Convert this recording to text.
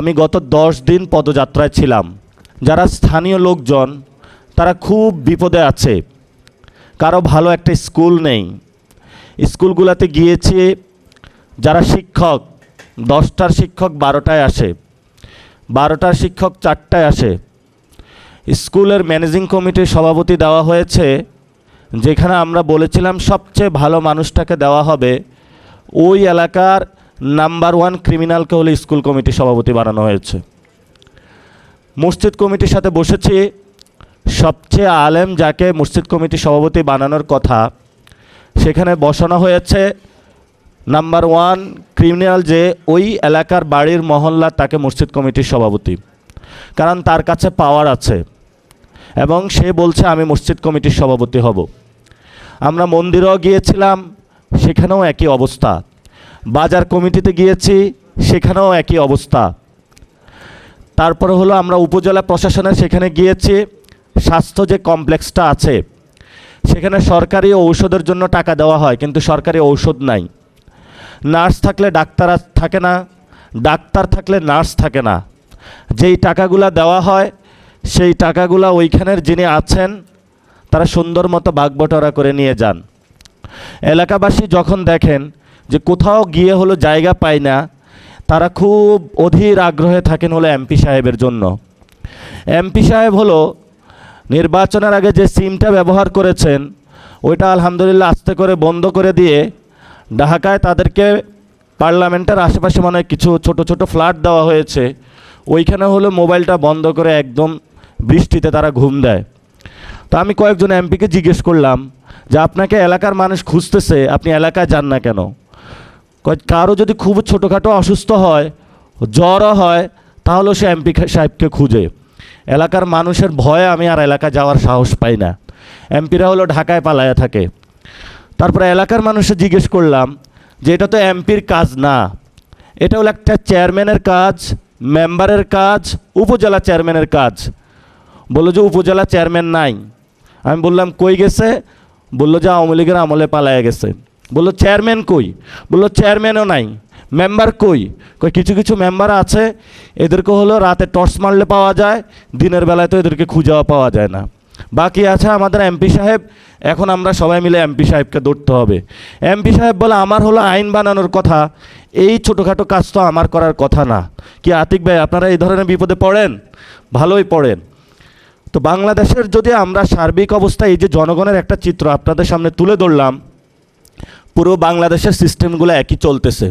আমি গত 10 দিন পদযাত্রায় ছিলাম। যারা স্থানীয় লোকজন তারা খুব বিপদে আছে। কারো ভালো একটা স্কুল নেই। স্কুলগুলোতে গিয়েছি, যারা শিক্ষক 10টার শিক্ষক 12টায় আসে, 12টার শিক্ষক 4টায় আসে। স্কুলের ম্যানেজিং কমিটির সভাপতি দেওয়া হয়েছে, যেখানে আমরা বলেছিলাম সবচেয়ে ভালো মানুষটাকে দেওয়া হবে। ওই এলাকার নাম্বার 1 ক্রিমিনালকে হলে স্কুল কমিটির সভাপতি বানানো হয়েছে। মসজিদ কমিটির সাথে বসেছি, সবচেয়ে আলেম যাকে মসজিদ কমিটির সভাপতি বানানোর কথা, সেখানে বসানো হয়েছে নাম্বার 1 ক্রিমিনাল, যে ওই এলাকার বাড়ির মহল্লা, তাকে মসজিদ কমিটির সভাপতি। কারণ তার কাছে পাওয়ার আছে এবং সে বলছে আমি মসজিদ কমিটির সভাপতি হব। আমরা মন্দিরেও গিয়েছিলাম, সেখানেও একই অবস্থা। বাজার কমিটিতে গিয়েছি, সেখানেও একই অবস্থা। তারপরে হলো আমরা উপজেলা প্রশাসনের সেখানে গিয়েছি। স্বাস্থ্য যে কমপ্লেক্সটা আছে, সেখানে সরকারি ঔষধের জন্য টাকা দেওয়া হয়, কিন্তু সরকারি ঔষধ নাই। নার্স থাকলে ডাক্তার থাকে না, ডাক্তার থাকলে নার্স থাকে না। যেই টাকাগুলা দেওয়া হয়, সেই টাকাগুলা ওইখানের যিনি আছেন তারা সুন্দর মতো ভাগবটোয়ারা করে নিয়ে যান। এলাকাবাসী যখন দেখেন যে কোথাও গিয়ে হলো জায়গা পায় না, তারা খুব অধীর আগ্রহে থাকেন হলো এমপি সাহেবের জন্য। এমপি সাহেব হলো নির্বাচনের আগে যে সিমটা ব্যবহার করেছেন, ওইটা আলহামদুলিল্লাহ আস্তে করে বন্ধ করে দিয়ে ঢাকায় তাদেরকে পার্লামেন্টের আশেপাশে মনে হয় কিছু ছোট ছোট ফ্ল্যাট দেওয়া হয়েছে, ওইখানে হলো মোবাইলটা বন্ধ করে একদম বৃষ্টিতে তারা ঘুম দেয়। তো আমি কয়েকজন এমপিকে জিজ্ঞেস করলাম যে আপনাকে এলাকার মানুষ খুঁজতেছে, আপনি এলাকায় যান না কেন? কারো যদি খুব ছোটোখাটো অসুস্থ হয়, জ্বরও হয়, তাহলেও সে এমপি সাহেবকে খুঁজে। এলাকার মানুষের ভয়ে আমি আর এলাকায় যাওয়ার সাহস পাই না। এমপিরা হলো ঢাকায় পালায়া থাকে। তারপরে এলাকার মানুষে জিজ্ঞেস করলাম যে এটা তো এমপির কাজ না, এটা হলো একটা চেয়ারম্যানের কাজ, মেম্বারের কাজ, উপজেলা চেয়ারম্যানের কাজ। বললো যে উপজেলা চেয়ারম্যান নাই। আমি বললাম কই গেছে? বললো যে আওয়ামী লীগের আমলে পালায়া গেছে। বললো চেয়ারম্যান কই? বললো চেয়ারম্যানও নাই। মেম্বার কই? কিছু কিছু মেম্বার আছে, এদেরকে হলো রাতে টর্চ মারলে পাওয়া যায়, দিনের বেলায় তো এদেরকে খুঁজেও পাওয়া যায় না। বাকি আছে আমাদের এমপি সাহেব। এখন আমরা সবাই মিলে এমপি সাহেবকে ধরতে হবে। এমপি সাহেব বলে আমার হলো আইন বানানোর কথা, এই ছোটোখাটো কাজ তো আমার করার কথা না। কি আতিক ভাই, আপনারা এই ধরনের বিপদে পড়েন? ভালোই পড়েন। তো বাংলাদেশের যদি আমরা সার্বিক অবস্থা, এই যে জনগণের একটা চিত্র আপনাদের সামনে তুলে ধরলাম, পুরো বাংলাদেশের সিস্টেমগুলো একই চলতেছে।